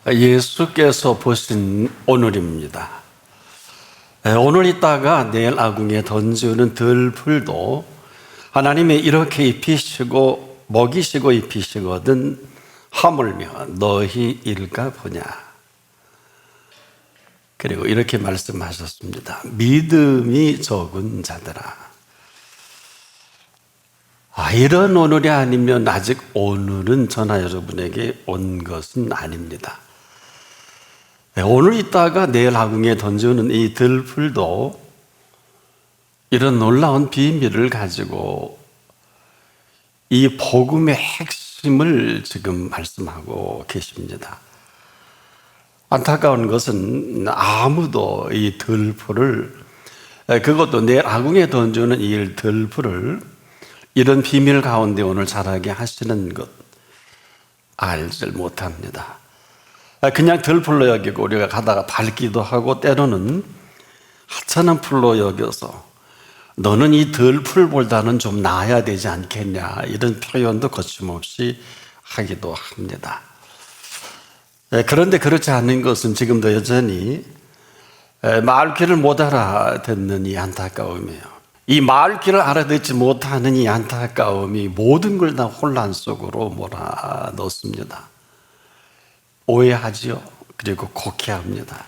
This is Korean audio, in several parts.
예수께서 보신 오늘입니다. 오늘 있다가 내일 아궁이에 던지는 들풀도 하나님이 이렇게 입히시고 먹이시고 입히시거든 하물며 너희 일가 보냐. 그리고 이렇게 말씀하셨습니다. 믿음이 적은 자들아. 이런 오늘이 아니면 아직 오늘은 저나 여러분에게 온 것은 아닙니다. 오늘 있다가 내일 아궁이에 던지는 이 들풀도 이런 놀라운 비밀을 가지고 이 복음의 핵심을 지금 말씀하고 계십니다. 안타까운 것은 아무도 이 들풀을, 그것도 내일 아궁이에 던지는 이 들풀을 이런 비밀 가운데 오늘 자라게 하시는 것 알지 못합니다. 그냥 들풀로 여기고 우리가 가다가 밟기도 하고 때로는 하찮은 풀로 여겨서 너는 이 들풀보다는 좀 나아야 되지 않겠냐 이런 표현도 거침없이 하기도 합니다. 그런데 그렇지 않은 것은 지금도 여전히 말귀를 못 알아듣는 이 안타까움이에요. 이 말귀를 알아듣지 못하는 이 안타까움이 모든 걸 다 혼란 속으로 몰아넣습니다. 오해하지요. 그리고 곡해합니다.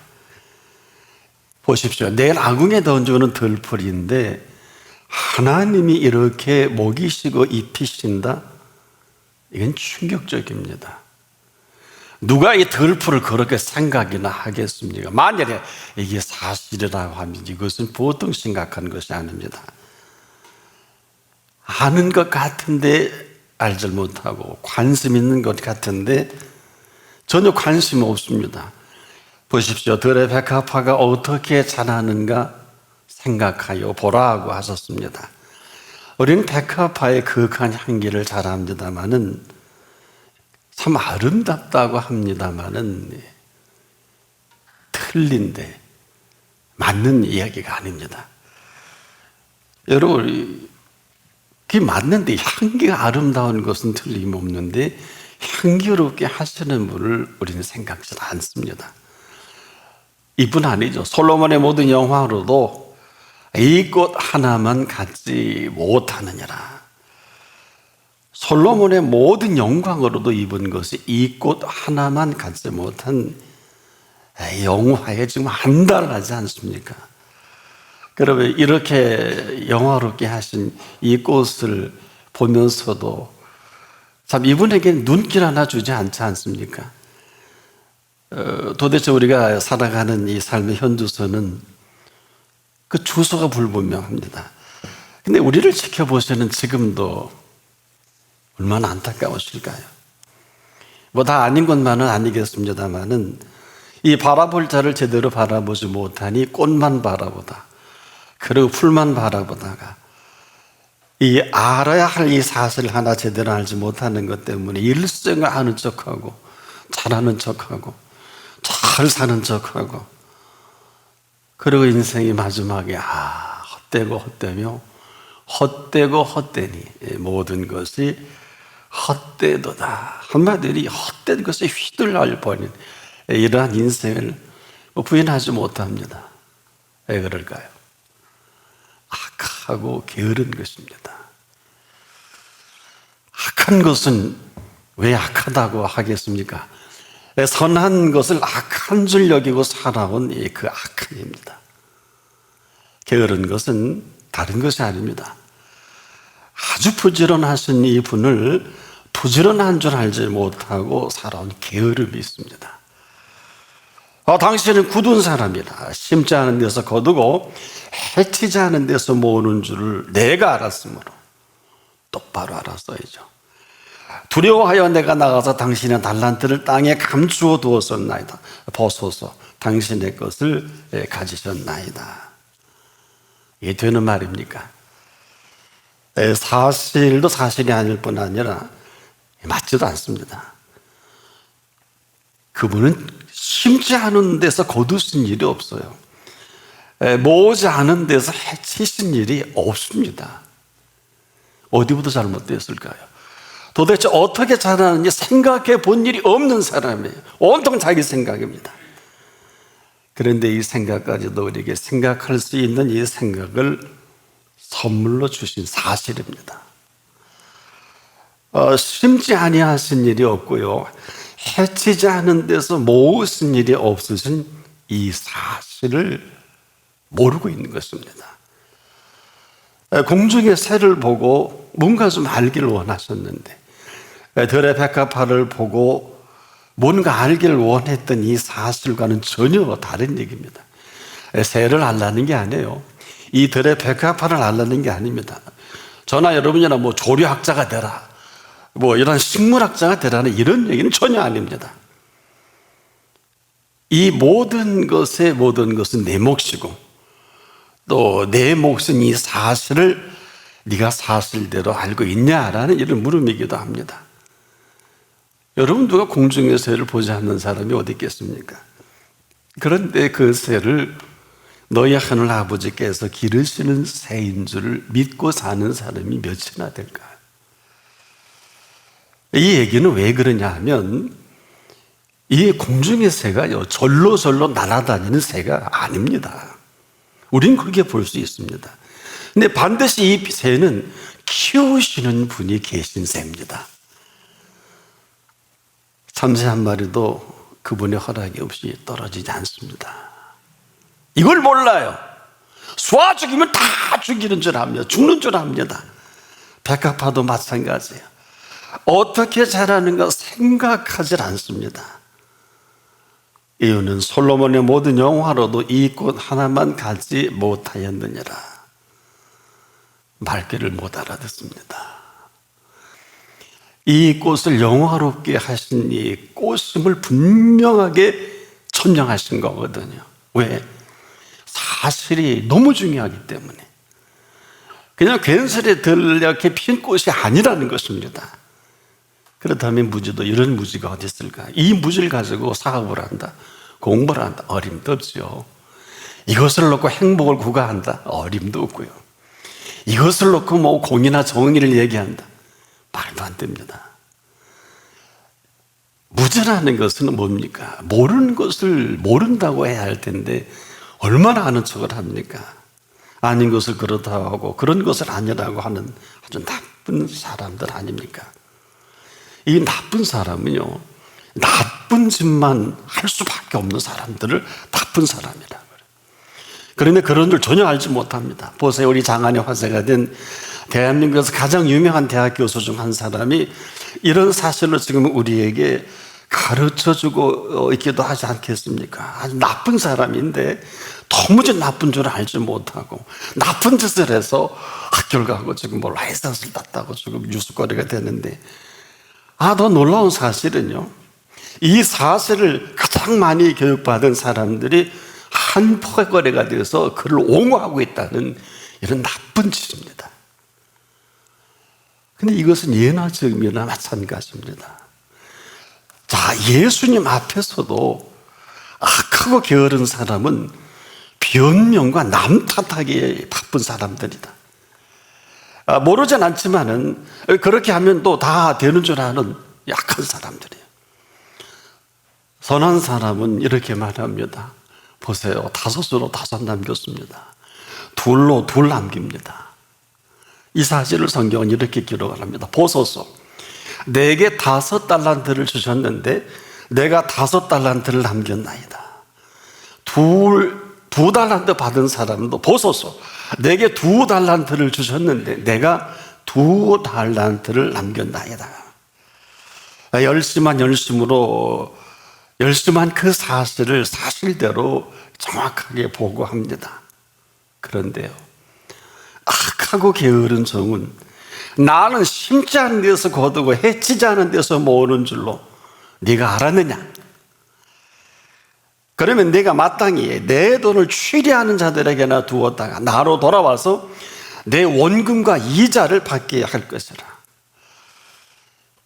보십시오. 내일 아궁이에 던져오는 들풀인데 하나님이 이렇게 먹이시고 입히신다? 이건 충격적입니다. 누가 이 들풀을 그렇게 생각이나 하겠습니까? 만약에 이게 사실이라고 하면 이것은 보통 심각한 것이 아닙니다. 아는 것 같은데 알지 못하고 관심 있는 것 같은데 전혀 관심 없습니다. 보십시오. 들의 백합화가 어떻게 자라는가 생각하여 보라고 하셨습니다. 우리는 백합화의 그윽한 향기를 잘 압니다마는 참 아름답다고 합니다마는 틀린데 맞는 이야기가 아닙니다. 여러분, 그게 맞는데 향기가 아름다운 것은 틀림없는데 향기롭게 하시는 분을 우리는 생각지 않습니다. 이뿐 아니죠. 솔로몬의 모든 영화로도 이 꽃 하나만 갖지 못하느니라. 솔로몬의 모든 영광으로도 입은 것이 이 꽃 하나만 갖지 못한 영화에 지금 한달하지 않습니까? 그러면 이렇게 영화롭게 하신 이 꽃을 보면서도 참 이분에게 눈길 하나 주지 않지 않습니까? 도대체 우리가 살아가는 이 삶의 현주소는 그 주소가 불분명합니다. 근데 우리를 지켜보시는 지금도 얼마나 안타까우실까요? 뭐 다 아닌 것만은 아니겠습니다만은 이 바라볼 자를 제대로 바라보지 못하니 꽃만 바라보다 그리고 풀만 바라보다가 이 알아야 할 이 사실 하나 제대로 알지 못하는 것 때문에 일생을 아는 척하고 잘하는 척하고 잘 사는 척하고 그리고 인생이 마지막에 헛되고 헛되며 헛되고 헛되니 모든 것이 헛되도다. 한마디로 헛된 것에 휘둘러 버린 이러한 인생을 부인하지 못합니다. 왜 그럴까요? 악하고 게으른 것입니다. 악한 것은 왜 악하다고 하겠습니까? 선한 것을 악한 줄 여기고 살아온 그 악함입니다. 게으른 것은 다른 것이 아닙니다. 아주 부지런하신 이 분을 부지런한 줄 알지 못하고 살아온 게으름이 있습니다. 당신은 굳은 사람이라 심지 않은 데서 거두고 해치지 않은 데서 모으는 줄을 내가 알았으므로 똑바로 알았어야죠. 두려워하여 내가 나가서 당신의 달란트를 땅에 감추어 두었었나이다. 벗어서 당신의 것을 가지셨나이다. 이게 되는 말입니까? 사실도 사실이 아닐 뿐 아니라 맞지도 않습니다. 그분은 심지 않은 데서 거두신 일이 없어요. 모으지 않은 데서 해치신 일이 없습니다. 어디부터 잘못되었을까요? 도대체 어떻게 자라는지 생각해 본 일이 없는 사람이에요. 온통 자기 생각입니다. 그런데 이 생각까지도 우리에게 생각할 수 있는 이 생각을 선물로 주신 사실입니다. 심지 아니하신 일이 없고요, 해치지 않은 데서 모으신 일이 없으신 이 사실을 모르고 있는 것입니다. 공중의 새를 보고 뭔가 좀 알기를 원하셨는데, 들의 백합화를 보고 뭔가 알기를 원했던 이 사실과는 전혀 다른 얘기입니다. 새를 알라는 게 아니에요. 이 들의 백합화를 알라는 게 아닙니다. 저나 여러분이나 뭐 조류학자가 되라, 뭐 이런 식물학자가 되라는 이런 얘기는 전혀 아닙니다. 이 모든 것은 내 몫이고, 또 내 몫은 이 사실을 네가 사실대로 알고 있냐라는 이런 물음이기도 합니다. 여러분, 누가 공중의 새를 보지 않는 사람이 어디 있겠습니까? 그런데 그 새를 너희 하늘 아버지께서 기르시는 새인 줄을 믿고 사는 사람이 몇이나 될까요? 이 얘기는 왜 그러냐 하면, 이 공중의 새가요, 절로 날아다니는 새가 아닙니다. 우린 그렇게 볼 수 있습니다. 근데 반드시 이 새는 키우시는 분이 계신 새입니다. 참새 한 마리도 그분의 허락이 없이 떨어지지 않습니다. 이걸 몰라요. 쏘아 죽이면 다 죽이는 줄 압니다. 죽는 줄 압니다. 백합화도 마찬가지예요. 어떻게 자라는가 생각하지 않습니다. 이유는 솔로몬의 모든 영화로도 이 꽃 하나만 가지 못하였느니라. 말귀를 못 알아듣습니다. 이 꽃을 영화롭게 하신 이 꽃임을 분명하게 천명하신 거거든요. 왜? 사실이 너무 중요하기 때문에. 그냥 괜스레 들녘에 핀 꽃이 아니라는 것입니다. 그렇다면 무지도 이런 무지가 어디 있을까? 이 무지를 가지고 사업을 한다, 공부를 한다, 어림도 없죠. 이것을 놓고 행복을 구가한다, 어림도 없고요. 이것을 놓고 뭐 공의나 정의를 얘기한다, 말도 안 됩니다. 무지라는 것은 뭡니까? 모르는 것을 모른다고 해야 할 텐데 얼마나 아는 척을 합니까? 아닌 것을 그렇다고 하고 그런 것을 아니라고 하는 아주 나쁜 사람들 아닙니까? 이 나쁜 사람은요, 나쁜 짓만 할 수밖에 없는 사람들을 나쁜 사람이라고 그래요. 그런데 그런 줄 전혀 알지 못합니다. 보세요, 우리 장안의 화제가 된 대한민국에서 가장 유명한 대학 교수 중 한 사람이 이런 사실을 지금 우리에게 가르쳐주고 있기도 하지 않겠습니까? 아주 나쁜 사람인데 도무지 나쁜 줄 알지 못하고 나쁜 짓을 해서 학교를 가고 지금 뭐 라이선스를 땄다고 지금 뉴스거리가 되는데, 더 놀라운 사실은요, 이 사실을 가장 많이 교육받은 사람들이 한 포괄거리가 되어서 그를 옹호하고 있다는 이런 나쁜 짓입니다. 근데 이것은 예나 지금이나 마찬가지입니다. 자, 예수님 앞에서도 악하고 게으른 사람은 변명과 남 탓하기에 바쁜 사람들이다. 모르진 않지만은 그렇게 하면 또 다 되는 줄 아는 약한 사람들이에요. 선한 사람은 이렇게 말합니다. 보세요, 5수로 5 남겼습니다. 2로 2 남깁니다. 이 사실을 성경은 이렇게 기록을 합니다. 보소서, 내게 5 달란트를 주셨는데 내가 5 달란트를 남겼나이다. 2 달란트 받은 사람도 보소서, 내게 2 달란트를 주셨는데 내가 2 달란트를 남겼나이다. 열심한 그 사실을 사실대로 정확하게 보고합니다. 그런데요, 악하고 게으른 종은 나는 심지 않은 데서 거두고 해치지 않은 데서 모으는 줄로 네가 알았느냐? 그러면 네가 마땅히 내 돈을 취리하는 자들에게나 두었다가 나로 돌아와서 내 원금과 이자를 받게 할 것이라.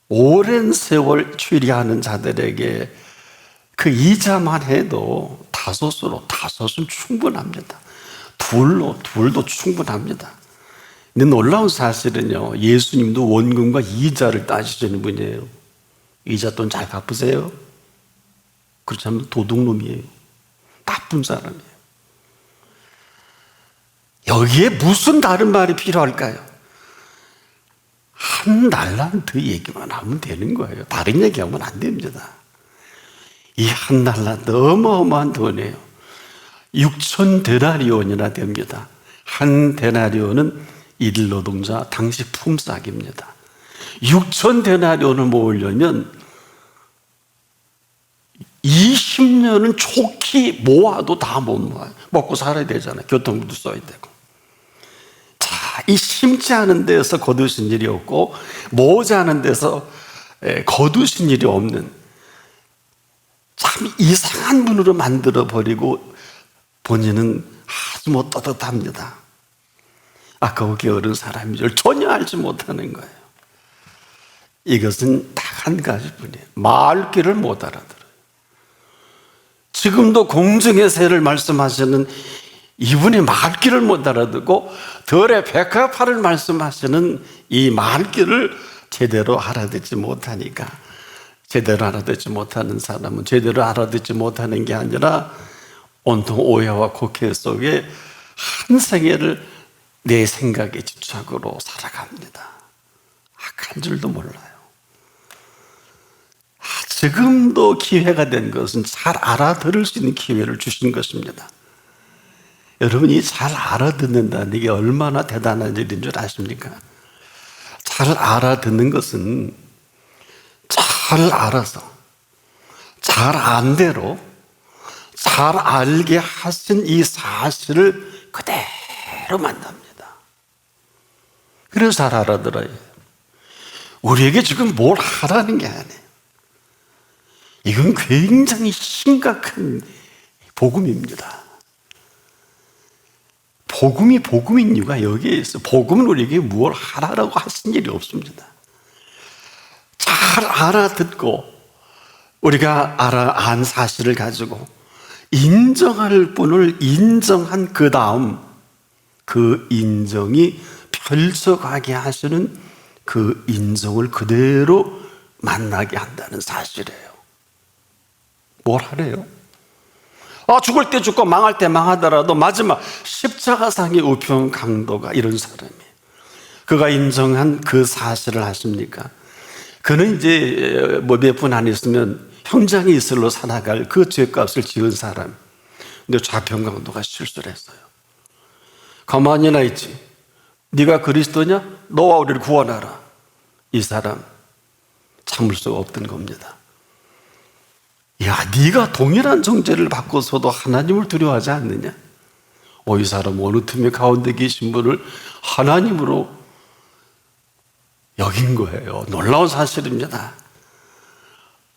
오랜 세월 취리하는 자들에게 그 이자만 해도 5은 충분합니다. 2도 충분합니다. 근데 놀라운 사실은요, 예수님도 원금과 이자를 따지시는 분이에요. 이자 돈 잘 갚으세요? 그렇지 않으면 도둑놈이에요. 나쁜 사람이에요. 여기에 무슨 다른 말이 필요할까요? 한 달란트 얘기만 하면 되는 거예요. 다른 얘기하면 안 됩니다. 이 한 달란트 어마어마한 돈이에요. 6천 데나리온이나 됩니다. 한 데나리온은 일노동자 당시 품삯입니다. 6천 데나리온을 모으려면 20년은 좋게 모아도 다 못 모아요. 먹고 살아야 되잖아요. 교통비도 써야 되고. 자, 이 심지 않은 데서 거두신 일이 없고 모으지 않은 데서 거두신 일이 없는 참 이상한 분으로 만들어버리고 본인은 아주 못 떳떳합니다. 아까워 게으른 사람인 줄 전혀 알지 못하는 거예요. 이것은 딱 한 가지뿐이에요. 말귀를 못 알아들어요. 지금도 공정의 세를 말씀하시는 이분이 말귀를 못 알아듣고 덜의 백합화를 말씀하시는 이 말귀를 제대로 알아듣지 못하니까, 제대로 알아듣지 못하는 사람은 제대로 알아듣지 못하는 게 아니라 온통 오해와 곡해 속에 한 생애를 내 생각의 집착으로 살아갑니다. 악한 줄도 몰라요. 지금도 기회가 된 것은 잘 알아들을 수 있는 기회를 주신 것입니다. 여러분이 잘 알아듣는다는 게 얼마나 대단한 일인 줄 아십니까? 잘 알아듣는 것은 잘 알아서 잘 안 대로 잘 알게 하신 이 사실을 그대로 만납니다. 그래서 잘 알아들어요. 우리에게 지금 뭘 하라는 게 아니에요. 이건 굉장히 심각한 복음입니다. 복음이 복음인 이유가 여기에 있어. 복음은 우리에게 무엇을 하라고 하신 일이 없습니다. 잘 알아듣고 우리가 안 사실을 가지고 인정할 분을 인정한 그 다음 그 인정이 펼쳐가게 하시는 그 인정을 그대로 만나게 한다는 사실이에요. 뭘 하래요? 죽을 때 죽고 망할 때 망하더라도 마지막 십자가상의 우편 강도가 이런 사람이에요. 그가 인정한 그 사실을 하십니까? 그는 이제 몇 분 안 있으면 현장에 이슬로 살아갈 그 죄값을 지은 사람. 근데 좌편 강도가 실수를 했어요. 가만히나 있지. 네가 그리스도냐? 너와 우리를 구원하라. 이 사람 참을 수가 없던 겁니다. 야, 네가 동일한 정죄를 받고서도 하나님을 두려워하지 않느냐? 이 사람 어느 틈에 가운데 계신 분을 하나님으로 여긴 거예요. 놀라운 사실입니다.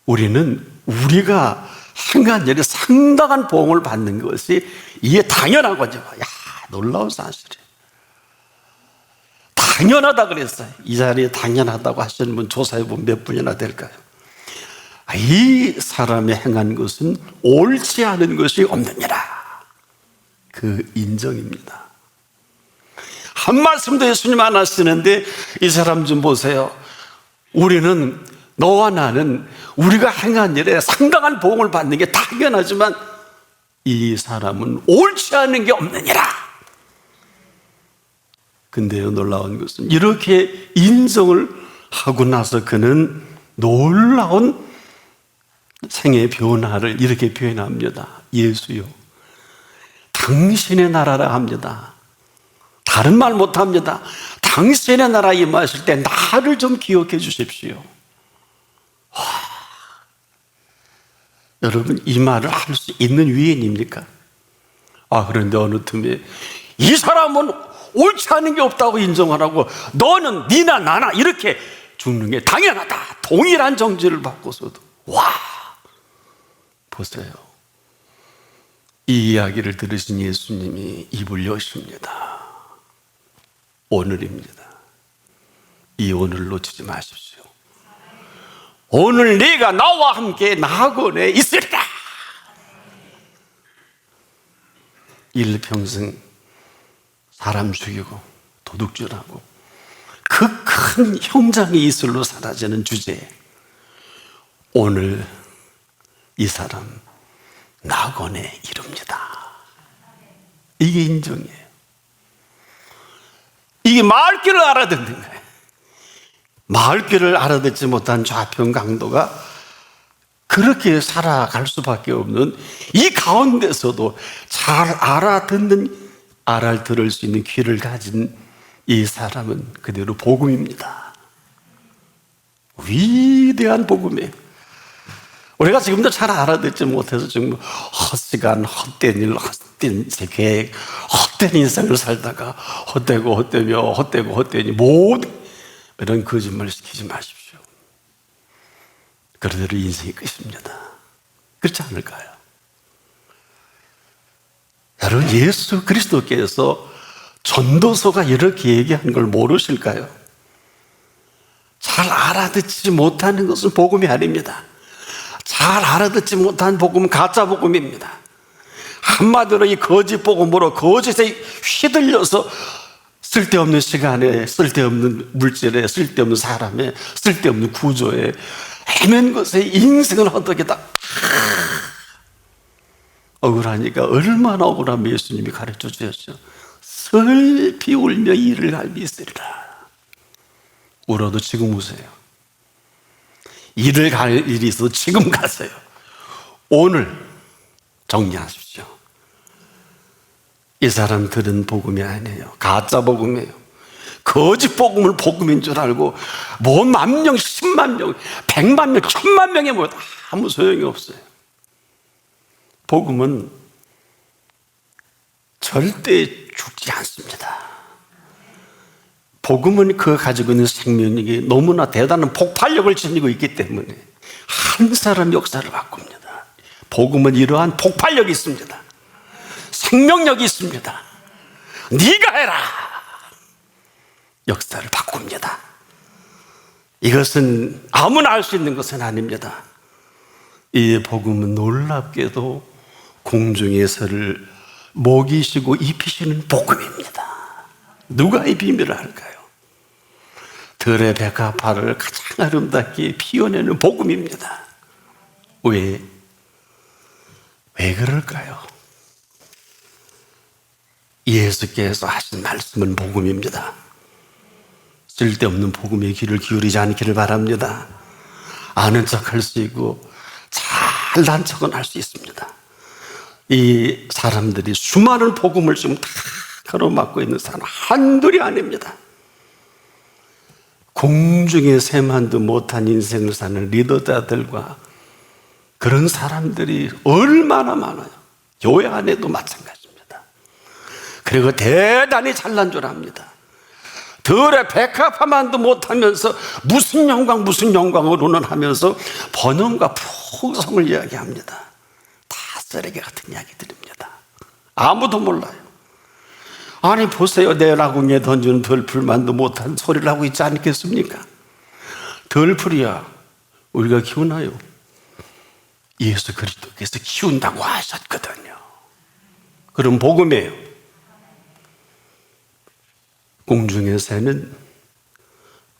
우리는 우리가 행한 일에 상당한 보응을 받는 것이 이게 당연한 거죠. 야, 놀라운 사실이에요. 당연하다 그랬어요. 이 자리에 당연하다고 하시는 분 조사해보면 몇 분이나 될까요? 이 사람이 행한 것은 옳지 않은 것이 없느니라. 그 인정입니다. 한 말씀도 예수님 안 하시는데 이 사람 좀 보세요. 우리는 너와 나는 우리가 행한 일에 상당한 보응을 받는 게 당연하지만 이 사람은 옳지 않은 게 없느니라. 근데요, 놀라운 것은 이렇게 인정을 하고 나서 그는 놀라운 생의 변화를 이렇게 표현합니다. 예수요, 당신의 나라라 합니다. 다른 말 못합니다. 당신의 나라 임하실 때 나를 좀 기억해 주십시오. 여러분, 이 말을 할 수 있는 위인입니까? 그런데 어느 틈에 이 사람은 옳지 않은 게 없다고 인정하라고 너는 니나 나나 이렇게 죽는 게 당연하다. 동일한 정죄를 받고서도. 보세요. 이 이야기를 들으신 예수님이 입을 여십니다. 오늘입니다. 이 오늘 놓치지 마십시오. 오늘 네가 나와 함께 낙원에 있으리라. 일평생 사람 죽이고 도둑질하고 그 큰 형장의 이슬로 사라지는 주제에 오늘 이 사람 낙원에 이릅니다. 이게 인정이에요. 이게 마을길을 알아듣는 거예요. 마을길을 알아듣지 못한 좌편 강도가 그렇게 살아갈 수밖에 없는 이 가운데서도 잘 알아들을 수 있는 귀를 가진 이 사람은 그대로 복음입니다. 위대한 복음이에요. 우리가 지금도 잘 알아듣지 못해서 지금 헛시간, 헛된 일, 헛된 계획, 헛된 인생을 살다가 헛되니 모든 이런 거짓말 시키지 마십시오. 그러대로 인생이 끝입니다. 그렇지 않을까요? 여러분, 예수 그리스도께서 전도서가 이렇게 얘기한 걸 모르실까요? 잘 알아듣지 못하는 것은 복음이 아닙니다. 잘 알아듣지 못한 복음은 가짜 복음입니다. 한마디로 이 거짓 복음으로 거짓에 휘둘려서 쓸데없는 시간에, 쓸데없는 물질에, 쓸데없는 사람에, 쓸데없는 구조에, 헤맨 것에 인생을 헛되겠다. 억울하니까 얼마나 억울하면 예수님이 가르쳐 주셨죠. 슬피 울며 이를 갈미 있으리라. 울어도 지금 우세요. 일을 갈 일이 있어도 지금 가세요. 오늘 정리하십시오. 이 사람들은 복음이 아니에요. 가짜 복음이에요. 거짓 복음을 복음인 줄 알고 뭐 10,000명, 100,000명, 1,000,000명, 1,000,000명에 모여도 아무 소용이 없어요. 복음은 절대 죽지 않습니다. 복음은 그 가지고 있는 생명력이 너무나 대단한 폭발력을 지니고 있기 때문에 한 사람 역사를 바꿉니다. 복음은 이러한 폭발력이 있습니다. 생명력이 있습니다. 네가 해라. 역사를 바꿉니다. 이것은 아무나 할 수 있는 것은 아닙니다. 이 복음은 놀랍게도 공중에서를 먹이시고 입히시는 복음입니다. 누가 이 비밀을 알까요? 들의 백합화를 가장 아름답게 피워내는 복음입니다. 왜 그럴까요? 예수께서 하신 말씀은 복음입니다. 쓸데없는 복음에 귀를 기울이지 않기를 바랍니다. 아는 척 할 수 있고 잘난 척은 할 수 있습니다. 이 사람들이 수많은 복음을 지금 다 가로막고 있는 사람 한둘이 아닙니다. 공중에 새만도 못한 인생을 사는 리더자들과 그런 사람들이 얼마나 많아요. 교회 안에도 마찬가지입니다. 그리고 대단히 잘난 줄 압니다. 들의 백합화만도 못하면서 무슨 영광으로는 하면서 번영과 풍성을 이야기합니다. 다 쓰레기 같은 이야기들입니다. 아무도 몰라요. 아니 보세요, 내 라궁에 던지는 덜풀만도 못한 소리를 하고 있지 않겠습니까? 덜풀이야 우리가 키우나요? 예수 그리스도께서 키운다고 하셨거든요. 그럼 복음이에요. 공중의 새는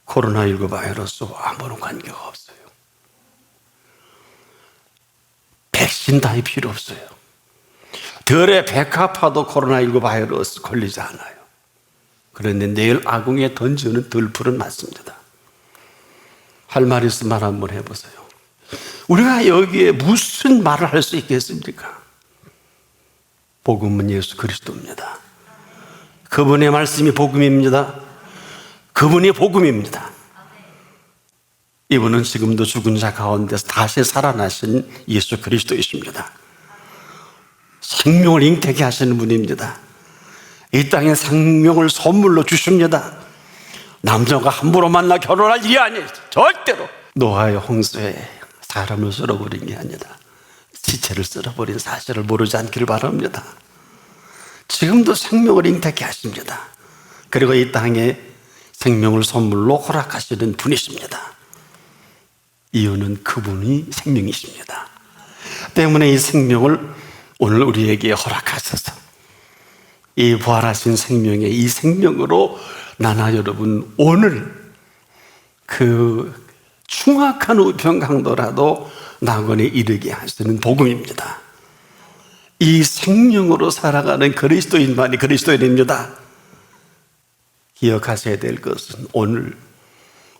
코로나19 바이러스와 아무런 관계가 없어요. 백신 따위 필요 없어요. 들의 백합화도 코로나19 바이러스 걸리지 않아요. 그런데 내일 아궁이에 던지는 들풀은 맞습니다. 할 말 있으면 말 한번 해보세요. 우리가 여기에 무슨 말을 할 수 있겠습니까? 복음은 예수 그리스도입니다. 그분의 말씀이 복음입니다. 그분이 복음입니다. 이분은 지금도 죽은 자 가운데서 다시 살아나신 예수 그리스도이십니다. 생명을 잉태케 하시는 분입니다. 이 땅에 생명을 선물로 주십니다. 남자가 함부로 만나 결혼할 일이 아니에요. 절대로. 노아의 홍수에 사람을 쓸어버린 게 아니라 시체를 쓸어버린 사실을 모르지 않기를 바랍니다. 지금도 생명을 잉태케 하십니다. 그리고 이 땅에 생명을 선물로 허락하시는 분이십니다. 이유는 그분이 생명이십니다. 때문에 이 생명을 오늘 우리에게 허락하셔서 이 부활하신 생명의 이 생명으로 나나 여러분 오늘 그 흉악한 우편 강도라도 낙원에 이르게 하시는 복음입니다. 이 생명으로 살아가는 그리스도인만이 그리스도인입니다. 기억하셔야 될 것은 오늘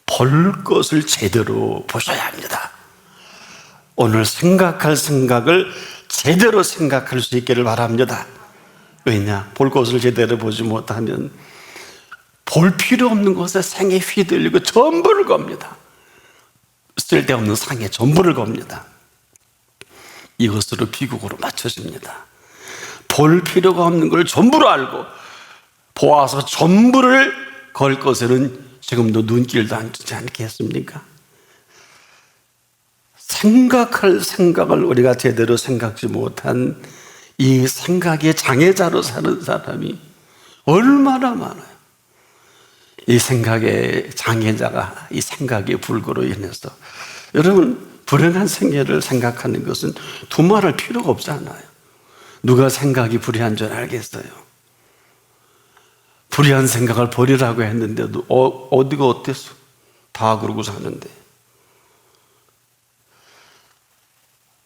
볼 것을 제대로 보셔야 합니다. 오늘 생각할 생각을 제대로 생각할 수 있기를 바랍니다. 왜냐? 볼 것을 제대로 보지 못하면 볼 필요 없는 곳에 생에 휘둘리고 전부를 겁니다. 쓸데없는 상에 전부를 겁니다. 이것으로 비극으로 맞춰집니다. 볼 필요가 없는 걸 전부로 알고 보아서 전부를 걸 것에는 지금도 눈길도 안 주지 않겠습니까? 생각할 생각을 우리가 제대로 생각지 못한 이 생각의 장애자로 사는 사람이 얼마나 많아요. 이 생각의 장애자가 이 생각의 불구로 인해서 여러분 불행한 생애를 생각하는 것은 두말할 필요가 없잖아요. 누가 생각이 불의한 줄 알겠어요? 불의한 생각을 버리라고 했는데도 어디가 어땠어? 다 그러고 사는데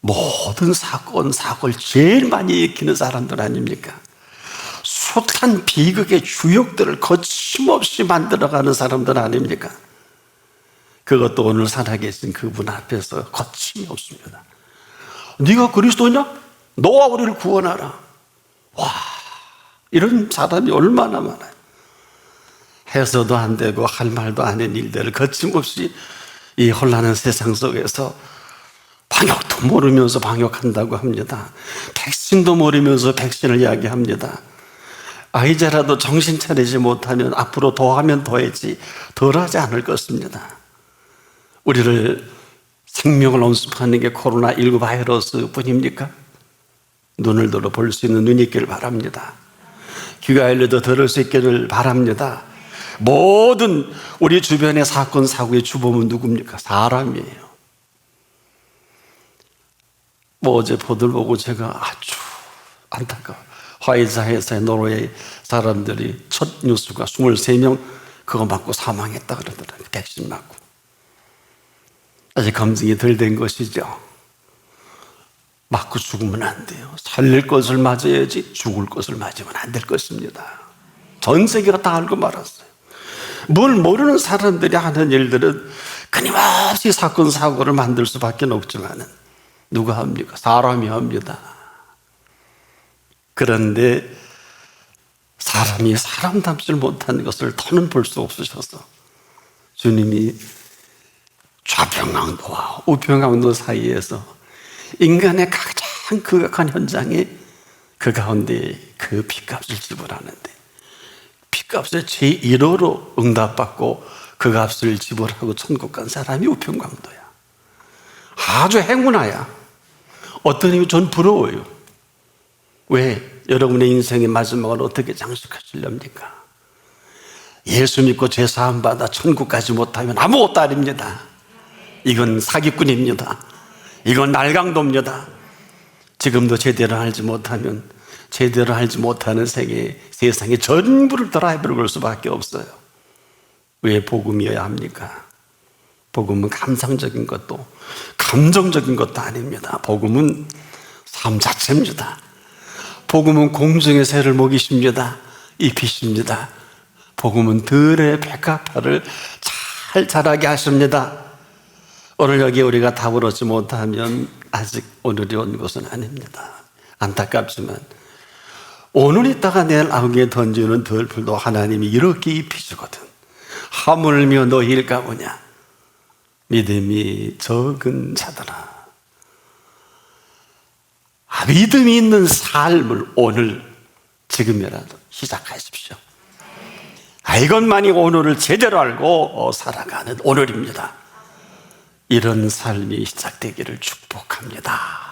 모든 사고를 제일 많이 일으키는 사람들 아닙니까? 숱한 비극의 주역들을 거침없이 만들어가는 사람들 아닙니까? 그것도 오늘 살아계신 그분 앞에서 거침이 없습니다. 네가 그리스도냐? 너와 우리를 구원하라. 와, 이런 사람이 얼마나 많아요. 해서도 안 되고 할 말도 아닌 일들을 거침없이 이 혼란한 세상 속에서 방역도 모르면서 방역한다고 합니다. 백신도 모르면서 백신을 이야기합니다. 이제라도 정신 차리지 못하면 앞으로 더하면 더했지 덜하지 않을 것입니다. 우리를 생명을 온습하는 게 코로나19 바이러스 뿐입니까? 눈을 들어 볼 수 있는 눈이 있기를 바랍니다. 귀가 열려도 들을 수 있기를 바랍니다. 모든 우리 주변의 사건 사고의 주범은 누굽니까? 사람이에요. 어제 보들 보고 제가 아주 안타까워. 화이자 회사의 노르웨이 사람들이 첫 뉴스가 23명 그거 맞고 사망했다 그러더라고요. 백신 맞고. 아직 검증이 덜 된 것이죠. 맞고 죽으면 안 돼요. 살릴 것을 맞아야지 죽을 것을 맞으면 안 될 것입니다. 전 세계가 다 알고 말았어요. 뭘 모르는 사람들이 하는 일들은 끊임없이 사건 사고를 만들 수밖에 없지만 누가 합니까? 사람이 합니다. 그런데 사람이 사람답지 못한 것을 더는 볼 수 없으셔서 주님이 좌평강도와 우평강도 사이에서 인간의 가장 극악한 현장에 그 가운데 그 핏값을 지불하는데 핏값을 제1호로 응답받고 그 값을 지불하고 천국 간 사람이 우평강도야. 아주 행운아야. 어떤 의미 전 부러워요. 왜? 여러분의 인생의 마지막을 어떻게 장식하시렵니까? 예수 믿고 죄사함 받아 천국 가지 못하면 아무것도 아닙니다. 이건 사기꾼입니다. 이건 날강도입니다. 지금도 제대로 알지 못하면 제대로 알지 못하는 세상의 전부를 드라이브를 걸 수밖에 없어요. 왜 복음이어야 합니까? 복음은 감상적인 것도 감정적인 것도 아닙니다. 복음은 삶 자체입니다. 복음은 공중의 새를 먹이십니다. 입히십니다. 복음은 들의 백합화를 잘 자라게 하십니다. 오늘 여기 우리가 답을 얻지 못하면 아직 오늘이 온 것은 아닙니다. 안타깝지만 오늘 있다가 내일 아궁이에 던지는 들풀도 하나님이 이렇게 입히시거든. 하물며 너희를 가보냐. 믿음이 적은 자들아. 믿음이 있는 삶을 오늘 지금이라도 시작하십시오. 이것만이 오늘을 제대로 알고 살아가는 오늘입니다. 이런 삶이 시작되기를 축복합니다.